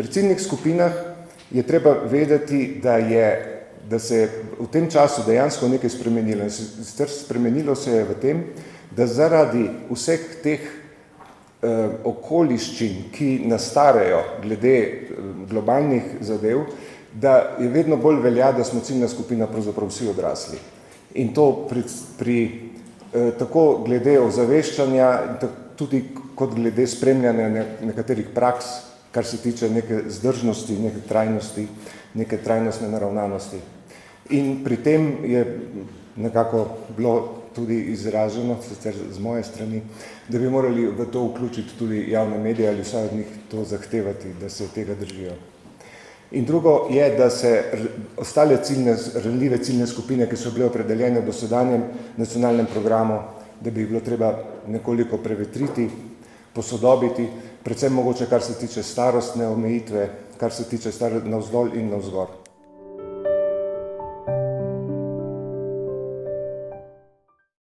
Pri ciljnih skupinah je treba vedeti, da se je v tem času dejansko nekaj spremenilo. Spremenilo se je v tem, da zaradi vseh teh okoliščin, ki nastajajo glede globalnih zadev, da je vedno bolj velja, da smo ciljna skupina pravzaprav vsi odrasli. In to tako glede ozaveščanja, tudi kot glede spremljanja nekaterih praks, kar se tiče neke zdržnosti, neke trajnosti, neke trajnostne naravnanosti. In pri tem je nekako bilo tudi izraženo, sicer z moje strani, da bi morali v to vključiti tudi javne medije ali vsaj od njih to zahtevati, da se tega držijo. In drugo je, da se ostale ranljive ciljne skupine, ki so bile opredeljene v dosedanjem nacionalnem programu, da bi jih bilo treba nekoliko prevetriti, posodobiti, predvsem mogoče kar se tiče starostne omejitve, kar se tiče navzdol in navzgor.